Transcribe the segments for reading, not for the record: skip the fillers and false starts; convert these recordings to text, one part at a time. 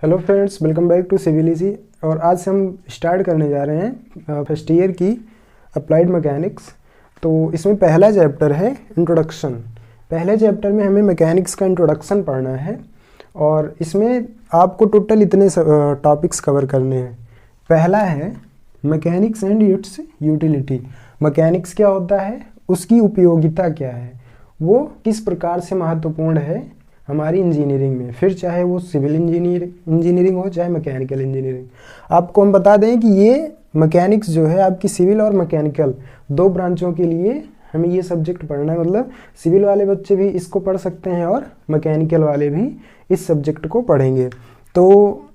Hello friends, welcome back to civil easy. और आज से हम स्टार्ट करने जा रहे हैं फर्स्ट ईयर की अप्लाइड मैकेनिक्स। तो इसमें पहला चैप्टर है इंट्रोडक्शन। पहले चैप्टर में हमें मैकेनिक्स का इंट्रोडक्शन पढ़ना है और इसमें आपको टोटल इतने टॉपिक्स कवर करने हैं। पहला है mechanics and it's utility. Mechanics क्या होता है, उसकी उपयोगिता क्या है, वो किस प्रकार से महत्वपूर्ण है हमारी इंजीनियरिंग में, फिर चाहे वो सिविल इंजीनियरिंग हो चाहे मैकेनिकल इंजीनियरिंग। आपको हम बता दें कि ये मैकेनिक्स जो है आपकी सिविल और मैकेनिकल दो ब्रांचों के लिए हमें ये सब्जेक्ट पढ़ना है। मतलब सिविल वाले बच्चे भी इसको पढ़ सकते हैं और मैकेनिकल वाले भी इस सब्जेक्ट को पढ़ेंगे। तो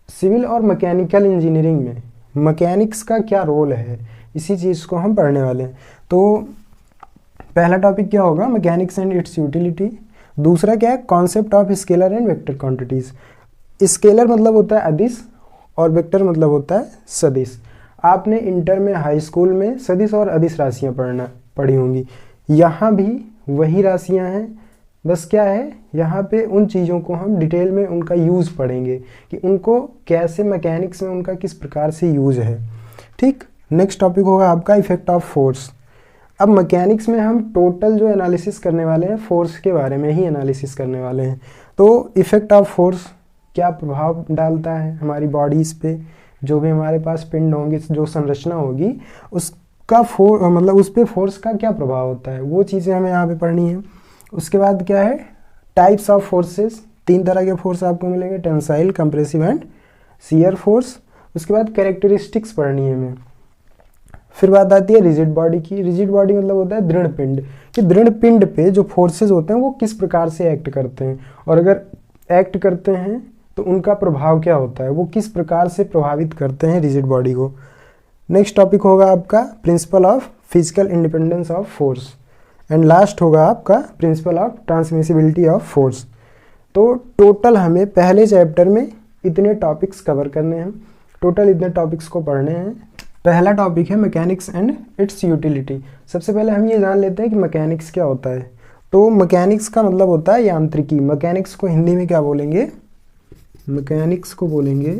सिविल और मैकेनिकल इंजीनियरिंग में मैकेनिक्स का क्या रोल है, इसी चीज़ को हम पढ़ने वाले हैं। तो पहला टॉपिक क्या होगा, मैकेनिक्स एंड इट्स यूटिलिटी। दूसरा क्या है, concept of scalar and vector quantities. Scalar मतलब होता है अदिश और वेक्टर मतलब होता है सदिश। आपने इंटर में, हाई स्कूल में सदिश और अदिश राशियाँ पढ़ी होंगी। यहाँ भी वही राशियाँ हैं, बस क्या है यहाँ पे उन चीज़ों को हम डिटेल में उनका यूज़ पढ़ेंगे कि उनको कैसे मैकेनिक्स में उनका किस प्रकार से यूज़ है। ठीक, नेक्स्ट टॉपिक होगा आपका इफेक्ट ऑफ फोर्स। अब मैकेनिक्स में हम टोटल जो एनालिसिस करने वाले हैं फोर्स के बारे में ही एनालिसिस करने वाले हैं। तो इफ़ेक्ट ऑफ फोर्स क्या प्रभाव डालता है हमारी बॉडीज़ पे, जो भी हमारे पास पिंड होंगे, जो संरचना होगी उसका मतलब उस पर फोर्स का क्या प्रभाव होता है, वो चीज़ें हमें यहाँ पे पढ़नी है। उसके बाद क्या है, टाइप्स ऑफ फोर्सेस। 3 तरह के फोर्स आपको मिलेंगे, tensile, compressive and shear force. उसके बाद कैरेक्टरिस्टिक्स पढ़नी है हमें। फिर बात आती है रिजिड बॉडी की। रिजिड बॉडी मतलब होता है दृढ़ पिंड, कि दृढ़ पिंड पे जो फोर्सेस होते हैं वो किस प्रकार से एक्ट करते हैं, और अगर एक्ट करते हैं तो उनका प्रभाव क्या होता है, वो किस प्रकार से प्रभावित करते हैं रिजिड बॉडी को। नेक्स्ट टॉपिक होगा आपका principle of physical independence of force. And last होगा आपका principle of transmissibility of force. तो टोटल हमें पहले चैप्टर में इतने टॉपिक्स कवर करने हैं, टोटल इतने टॉपिक्स को पढ़ने हैं। पहला टॉपिक है मैकेनिक्स एंड इट्स यूटिलिटी। सबसे पहले हम ये जान लेते हैं कि मैकेनिक्स क्या होता है। तो मैकेनिक्स का मतलब होता है यांत्रिकी। मैकेनिक्स को हिंदी में क्या बोलेंगे, मैकेनिक्स को बोलेंगे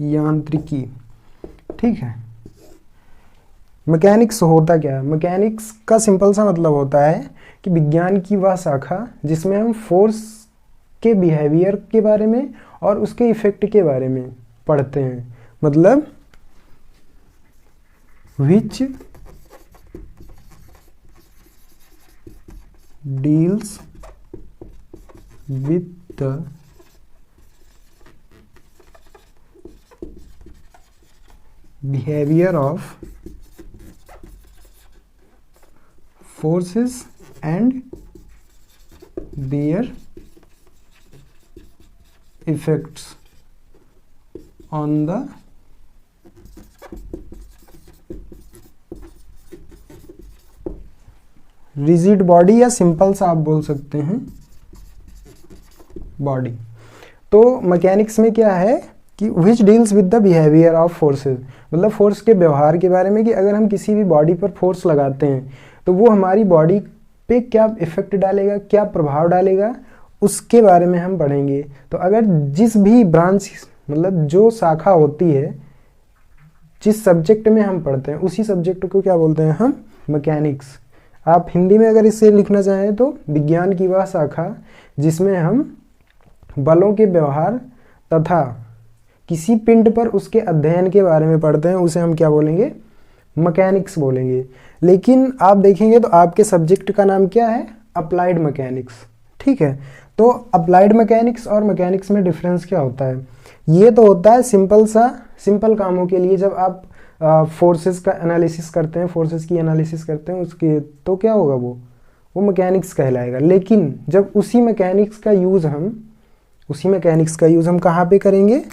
यांत्रिकी। ठीक है, मैकेनिक्स होता क्या है, मैकेनिक्स का सिंपल सा मतलब होता है कि विज्ञान की वह शाखा जिसमें हम फोर्स के बिहेवियर के बारे में और उसके इफेक्ट के बारे में पढ़ते हैं। मतलब which deals with the behaviour of forces and their effects on the rigid body, या सिंपल सा आप बोल सकते हैं बॉडी। तो मैकेनिक्स में क्या है कि which deals with the behaviour of forces, मतलब फोर्स के व्यवहार के बारे में, कि अगर हम किसी भी बॉडी पर फोर्स लगाते हैं तो वो हमारी बॉडी पे क्या इफेक्ट डालेगा, क्या प्रभाव डालेगा, उसके बारे में हम पढ़ेंगे। तो अगर जिस भी ब्रांच, मतलब जो शाखा होती है, जिस सब्जेक्ट में हम पढ़ते हैं उसी सब्जेक्ट को क्या बोलते हैं हम, मैकेनिक्स। आप हिंदी में अगर इसे लिखना चाहें तो विज्ञान की वह शाखा जिसमें हम बलों के व्यवहार तथा किसी पिंड पर उसके अध्ययन के बारे में पढ़ते हैं, उसे हम क्या बोलेंगे, मैकेनिक्स बोलेंगे। लेकिन आप देखेंगे तो आपके सब्जेक्ट का नाम क्या है, अप्लाइड मैकेनिक्स। ठीक है, तो अप्लाइड मैकेनिक्स और मैकेनिक्स में डिफरेंस क्या होता है, ये तो होता है सिंपल कामों के लिए। जब आप फोर्सेस का एनालिसिस करते हैं, फोर्सेस की एनालिसिस करते हैं उसके, तो क्या होगा, वो मैकेनिक्स कहलाएगा। लेकिन जब उसी मैकेनिक्स का यूज़ हम कहाँ पे करेंगे,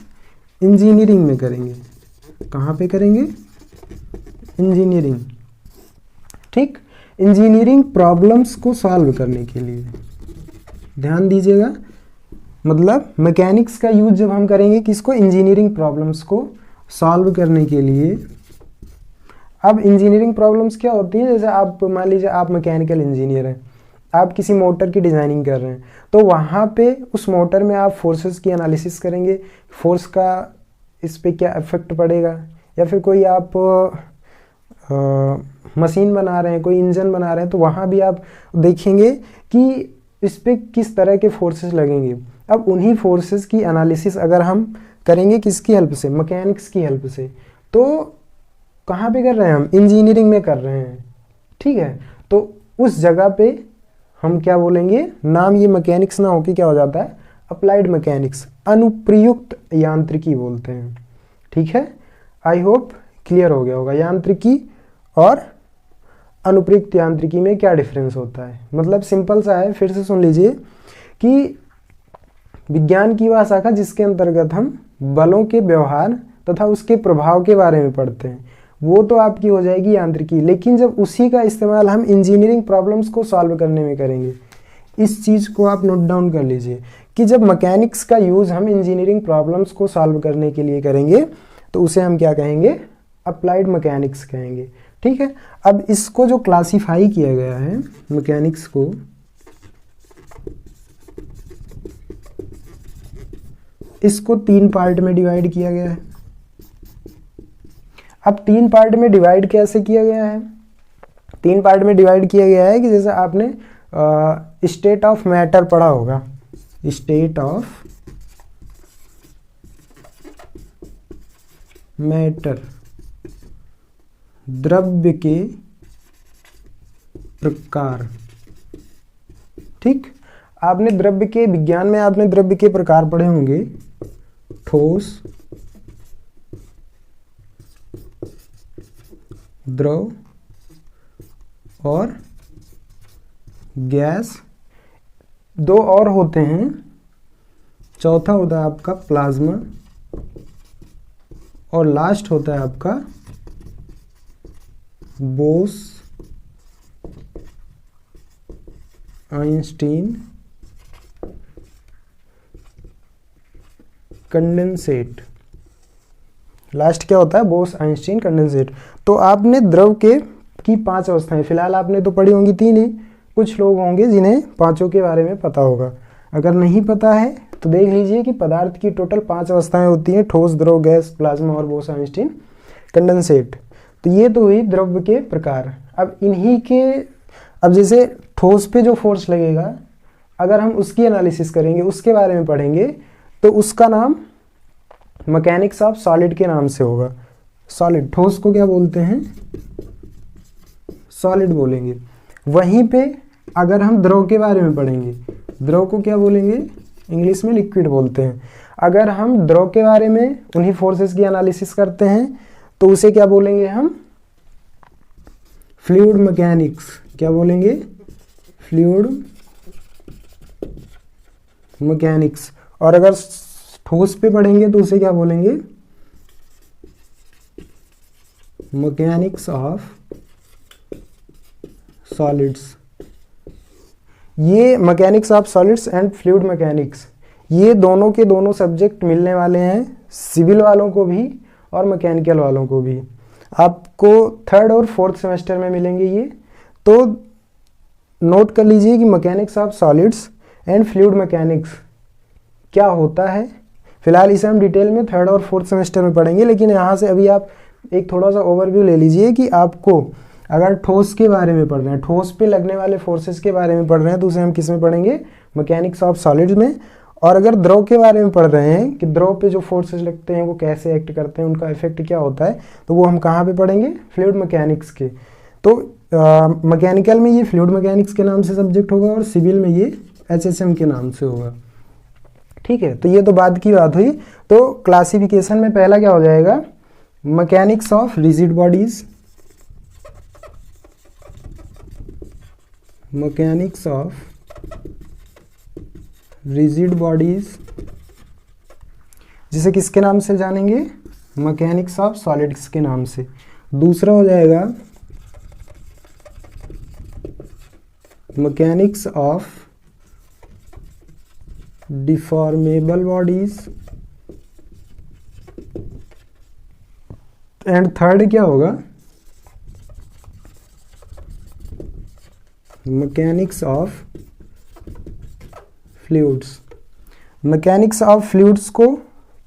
इंजीनियरिंग में करेंगे। कहाँ पे करेंगे, इंजीनियरिंग। ठीक, इंजीनियरिंग प्रॉब्लम्स को सॉल्व करने के लिए, ध्यान दीजिएगा। मतलब मैकेनिक्स का यूज जब हम करेंगे किसको, इंजीनियरिंग प्रॉब्लम्स को सॉल्व करने के लिए। अब इंजीनियरिंग प्रॉब्लम्स क्या होती हैं, जैसे आप मान लीजिए आप मैकेनिकल इंजीनियर हैं, आप किसी मोटर की डिज़ाइनिंग कर रहे हैं, तो वहाँ पे उस मोटर में आप फोर्सेस की एनालिसिस करेंगे, फोर्स का इस पे क्या इफेक्ट पड़ेगा। या फिर कोई आप मशीन बना रहे हैं, कोई इंजन बना रहे हैं, तो वहाँ भी आप देखेंगे कि इस पे किस तरह के फोर्सेस लगेंगे। अब उन्हीं फोर्सेस की एनालिसिस अगर हम करेंगे किसकी हेल्प से, मैकेनिक्स की हेल्प से, तो कहाँ पे कर रहे हैं हम, इंजीनियरिंग में कर रहे हैं, ठीक है। तो उस जगह पे हम क्या बोलेंगे, नाम ये मैकेनिक्स ना होके क्या हो जाता है, अप्लाइड मैकेनिक्स, अनुप्रयुक्त यांत्रिकी बोलते हैं, ठीक है। आई होप क्लियर हो गया होगा। यांत्रिकी और अनुप्रयुक्त यांत्रिकी में क्या डिफरेंस होता है, मतलब सिंपल सा है, फिर से सुन लीजिए कि विज्ञान की वह शाखा जिसके अंतर्गत हम बलों के व्यवहार तथा उसके प्रभाव के बारे में पढ़ते हैं, वो तो आपकी हो जाएगी यांत्रिकी। लेकिन जब उसी का इस्तेमाल हम इंजीनियरिंग प्रॉब्लम्स को सॉल्व करने में करेंगे, इस चीज़ को आप नोट डाउन कर लीजिए कि जब मैकेनिक्स का यूज़ हम इंजीनियरिंग प्रॉब्लम्स को सॉल्व करने के लिए करेंगे तो उसे हम क्या कहेंगे, अप्लाइड मैकेनिक्स कहेंगे, ठीक है। अब इसको जो क्लासिफाई किया गया है मैकेनिक्स को, इसको 3 पार्ट में डिवाइड किया गया है। अब 3 पार्ट में डिवाइड कैसे किया गया है, 3 पार्ट में डिवाइड किया गया है कि जैसे आपने स्टेट ऑफ मैटर पढ़ा होगा, स्टेट ऑफ मैटर, द्रव्य के प्रकार, ठीक। आपने द्रव्य के विज्ञान में आपने द्रव्य के प्रकार पढ़े होंगे, ठोस, द्रव और गैस, 2 और होते हैं, चौथा होता है आपका प्लाज्मा, और लास्ट होता है आपका बोस आइंस्टीन कंडेंसेट। लास्ट क्या होता है, बोस आइंस्टीन कंडेंसेट। तो आपने द्रव की 5 अवस्थाएं फिलहाल आपने तो पढ़ी होंगी 3 ही, कुछ लोग होंगे जिन्हें पांचों के बारे में पता होगा। अगर नहीं पता है तो देख लीजिए कि पदार्थ की टोटल 5 अवस्थाएं होती हैं, ठोस, द्रव, गैस, प्लाज्मा और बोस आइंस्टीन कंडेंसेट। तो ये तो हुई द्रव्य के प्रकार। अब इन्हीं के, अब जैसे ठोस पे जो फोर्स लगेगा अगर हम उसकी एनालिसिस करेंगे, उसके बारे में पढ़ेंगे, तो उसका नाम मैकेनिक्स ऑफ सॉलिड के नाम से होगा। सॉलिड, ठोस को क्या बोलते हैं, सॉलिड बोलेंगे। वहीं पे अगर हम द्रव के बारे में पढ़ेंगे, द्रव को क्या बोलेंगे, इंग्लिश में लिक्विड बोलते हैं। अगर हम द्रव के बारे में उन्हीं फोर्सेस की एनालिसिस करते हैं तो उसे क्या बोलेंगे हम, फ्लूइड मैकेनिक्स। क्या बोलेंगे, फ्लूइड मैकेनिक्स। और अगर ठोस पे पढ़ेंगे तो उसे क्या बोलेंगे, मैकेनिक्स ऑफ सॉलिड्स। ये mechanics of solids and fluid mechanics, ये दोनों के दोनों सब्जेक्ट मिलने वाले हैं सिविल वालों को भी और मैकेनिकल वालों को भी। आपको 3rd और 4th सेमेस्टर में मिलेंगे ये। तो नोट कर लीजिए कि mechanics of solids and fluid mechanics क्या होता है। फिलहाल इसे हम डिटेल में 3rd और 4th सेमेस्टर में पढ़ेंगे, लेकिन यहाँ से अभी आप एक थोड़ा सा ओवरव्यू ले लीजिए कि आपको अगर ठोस के बारे में पढ़ रहे हैं, ठोस पे लगने वाले फोर्सेस के बारे में पढ़ रहे हैं, तो उसे हम किस में पढ़ेंगे, मैकेनिक्स ऑफ सॉलिड्स में। और अगर द्रव के बारे में पढ़ रहे हैं कि द्रव पे जो फोर्सेस लगते हैं वो कैसे एक्ट करते हैं, उनका इफेक्ट क्या होता है, तो वो हम कहाँ पे पढ़ेंगे, फ्लूइड मैकेनिक्स के। तो मैकेनिकल में ये फ्लूइड मैकेनिक्स के नाम से सब्जेक्ट होगा और सिविल में ये HSM के नाम से होगा, ठीक है। तो ये तो बाद की बात हुई। तो क्लासिफिकेशन में पहला क्या हो जाएगा, mechanics of rigid bodies, mechanics of rigid bodies, जिसे किसके नाम से जानेंगे, मैकेनिक्स ऑफ सॉलिड्स के नाम से। दूसरा हो जाएगा mechanics of deformable bodies, and third क्या होगा, mechanics of fluids. Mechanics of fluids को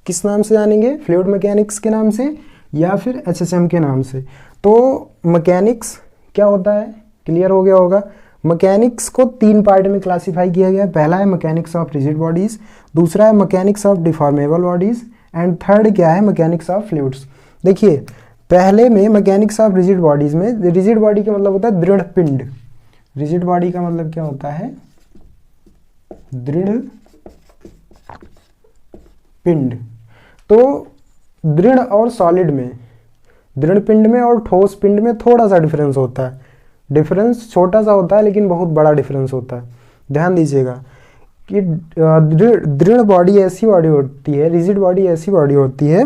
किस नाम से जानेंगे? फ्लूइड मैकेनिक्स के नाम से या फिर एचएसएम के नाम से। तो मैकेनिक्स क्या होता है, क्लियर हो गया होगा। मैकेनिक्स को 3 पार्ट में क्लासिफाई किया गया है। पहला है मैकेनिक्स ऑफ रिजिड बॉडीज, दूसरा है mechanics of deformable bodies, and third क्या है? Mechanics of fluids. देखिए पहले में मैकेनिक्स ऑफ रिजिड बॉडीज में, रिजिड बॉडी का मतलब होता है दृढ़ पिंड। रिजिड बॉडी का मतलब क्या होता है? दृढ़ पिंड। तो दृढ़ और सॉलिड में, दृढ़ पिंड में और ठोस पिंड में थोड़ा सा डिफरेंस होता है। डिफरेंस छोटा सा होता है लेकिन बहुत बड़ा डिफरेंस होता है। ध्यान दीजिएगा कि दृढ़ बॉडी ऐसी बॉडी होती है, रिजिड बॉडी ऐसी बॉडी होती है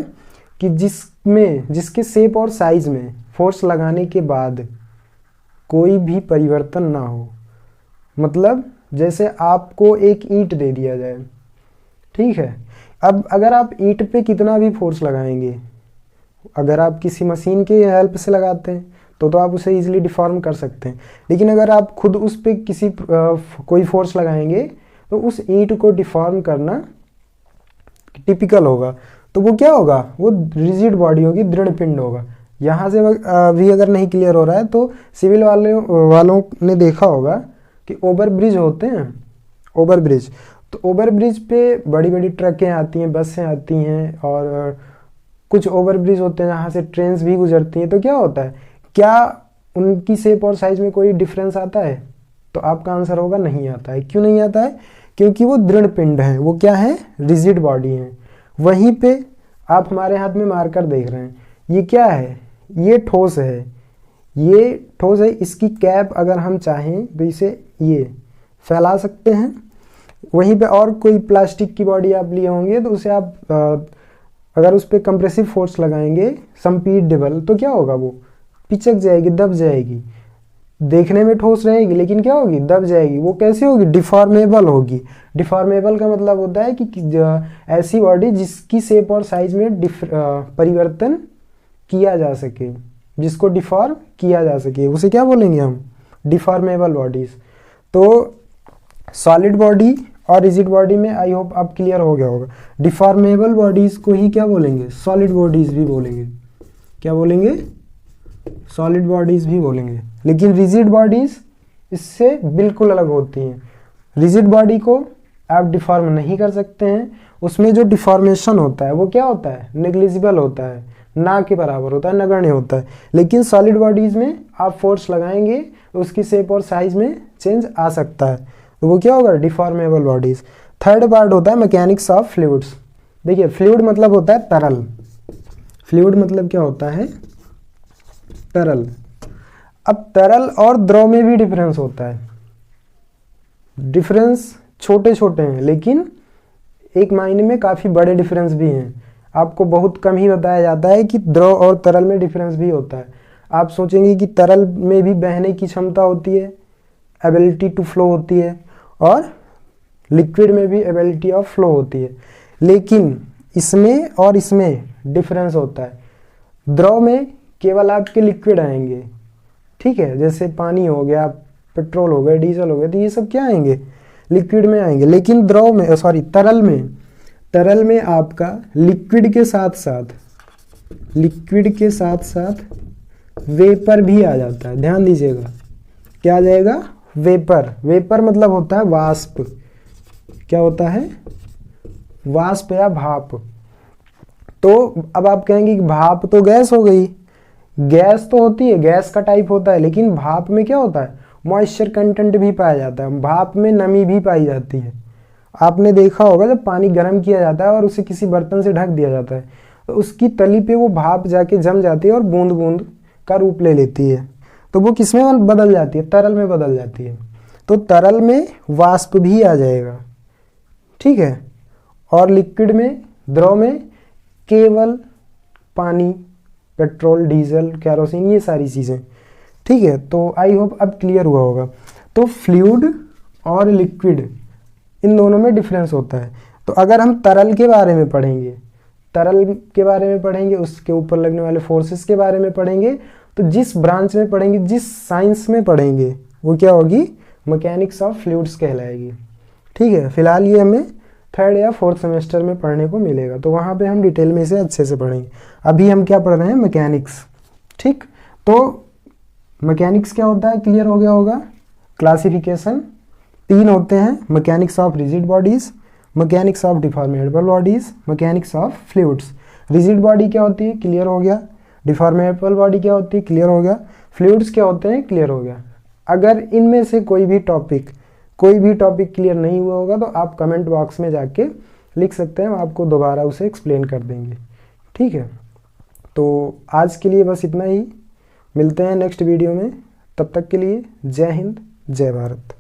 कि जिसके शेप और साइज में फोर्स लगाने के बाद कोई भी परिवर्तन ना हो। मतलब जैसे आपको एक ईंट दे दिया जाए, ठीक है, अब अगर आप ईंट पे कितना भी फोर्स लगाएंगे, अगर आप किसी मशीन के हेल्प से लगाते हैं तो आप उसे इजीली डिफॉर्म कर सकते हैं, लेकिन अगर आप खुद उस पे कोई फोर्स लगाएंगे तो उस ईंट को डिफॉर्म करना टिपिकल होगा। तो वो क्या होगा? वो रिजिड बॉडी होगी, दृढ़ पिंड होगा। यहाँ से भी अगर नहीं क्लियर हो रहा है तो सिविल वालों ने देखा होगा कि ओवर ब्रिज होते हैं, ओवर ब्रिज। तो ओवर ब्रिज पे बड़ी बड़ी ट्रकें आती हैं, बसें आती हैं, और कुछ ओवर ब्रिज होते हैं जहाँ से ट्रेन्स भी गुजरती हैं। तो क्या होता है, क्या उनकी शेप और साइज में कोई डिफरेंस आता है? तो आपका आंसर होगा नहीं आता है। क्यों नहीं आता है? क्योंकि वो दृढ़ पिंड है, वो क्या है? रिजिड बॉडी है। वहीं पे आप हमारे हाथ में मार्कर देख रहे हैं, ये क्या है? ये ठोस है, ये ठोस है। इसकी कैप अगर हम चाहें तो इसे ये फैला सकते हैं। वहीं पे और कोई प्लास्टिक की बॉडी आप लिए होंगे तो उसे आप अगर उस पर कंप्रेसिव फोर्स लगाएंगे, संपीडेबल, तो क्या होगा? वो पिचक जाएगी, दब जाएगी। देखने में ठोस रहेगी लेकिन क्या होगी? दब जाएगी। वो कैसे होगी? डिफॉर्मेबल होगी। डिफॉर्मेबल का मतलब होता है कि ऐसी बॉडी जिसकी शेप और साइज में परिवर्तन किया जा सके, जिसको डिफॉर्म किया जा सके, उसे क्या बोलेंगे हम? Deformable bodies. तो सॉलिड बॉडी और रिजिड बॉडी में आई होप आप क्लियर हो गया होगा। डिफॉर्मेबल बॉडीज को ही क्या बोलेंगे? सॉलिड बॉडीज भी बोलेंगे। क्या बोलेंगे? सॉलिड बॉडीज भी बोलेंगे। लेकिन रिजिड बॉडीज इससे बिल्कुल अलग होती हैं। रिजिड बॉडी को आप डिफॉर्म नहीं कर सकते हैं, उसमें जो डिफॉर्मेशन होता है वो क्या होता है? नेग्लिजिबल होता है, ना के बराबर होता है, नगण्य होता है। लेकिन सॉलिड बॉडीज में आप फोर्स लगाएंगे तो उसकी शेप और साइज में चेंज आ सकता है, तो वो क्या होगा? Deformable bodies. थर्ड पार्ट होता है मैकेनिक्स ऑफ फ्लूइड्स। देखिए फ्लूइड मतलब होता है तरल। फ्लूइड मतलब क्या होता है? तरल। अब तरल और द्रव में भी डिफरेंस होता है। डिफरेंस छोटे छोटे हैं लेकिन एक मायने में काफ़ी बड़े डिफरेंस भी हैं। आपको बहुत कम ही बताया जाता है कि द्रव और तरल में डिफरेंस भी होता है। आप सोचेंगे कि तरल में भी बहने की क्षमता होती है, एबिलिटी टू फ्लो होती है, और लिक्विड में भी एबिलिटी ऑफ फ्लो होती है, लेकिन इसमें और इसमें डिफरेंस होता है। द्रव में केवल आपके लिक्विड आएंगे, ठीक है, जैसे पानी हो गया, पेट्रोल हो गया, डीजल हो गया, तो ये सब क्या आएंगे? लिक्विड में आएंगे। लेकिन द्रव में तरल में आपका लिक्विड के साथ साथ वेपर भी आ जाता है। ध्यान दीजिएगा, क्या आ जाएगा? वेपर मतलब होता है वाष्प। क्या होता है? वाष्प या भाप। तो अब आप कहेंगे कि भाप तो गैस हो गई, गैस तो होती है, गैस का टाइप होता है, लेकिन भाप में क्या होता है? मॉइस्चर कंटेंट भी पाया जाता है, भाप में नमी भी पाई जाती है। आपने देखा होगा जब पानी गर्म किया जाता है और उसे किसी बर्तन से ढक दिया जाता है तो उसकी तली पे वो भाप जाके जम जाती है और बूंद बूंद का रूप ले लेती है, तो वो किस में बदल जाती है? तरल में बदल जाती है। तो तरल में वाष्प भी आ जाएगा, ठीक है, और लिक्विड में, द्रव में केवल पानी, पेट्रोल, डीजल, कैरोसिन, ये सारी चीज़ें, ठीक है। तो आई होप अब क्लियर हुआ होगा। तो फ्लूइड और लिक्विड इन दोनों में डिफरेंस होता है। तो अगर हम तरल के बारे में पढ़ेंगे, उसके ऊपर लगने वाले फोर्सेस के बारे में पढ़ेंगे, तो जिस ब्रांच में पढ़ेंगे, जिस साइंस में पढ़ेंगे, वो क्या होगी? मैकेनिक्स ऑफ फ्लूइड्स कहलाएगी। ठीक है, फिलहाल ये हमें 3rd या 4th सेमेस्टर में पढ़ने को मिलेगा, तो वहाँ पे हम डिटेल में इसे अच्छे से पढ़ेंगे। अभी हम क्या पढ़ रहे हैं, मैकेनिक्स। ठीक, तो मैकेनिक्स क्या होता है, क्लियर हो गया होगा। क्लासिफिकेशन 3 होते हैं, mechanics of rigid bodies, mechanics of deformable bodies, mechanics of fluids. Rigid body क्या होती है, क्लियर हो गया। डिफॉर्मेबल बॉडी क्या होती है, क्लियर हो गया। फ्लूइड्स क्या होते हैं, क्लियर हो गया। अगर इनमें से कोई भी टॉपिक क्लियर नहीं हुआ होगा तो आप कमेंट बॉक्स में जाके लिख सकते हैं, हम आपको दोबारा उसे एक्सप्लेन कर देंगे। ठीक है, तो आज के लिए बस इतना ही। मिलते हैं नेक्स्ट वीडियो में, तब तक के लिए जय हिंद, जय भारत।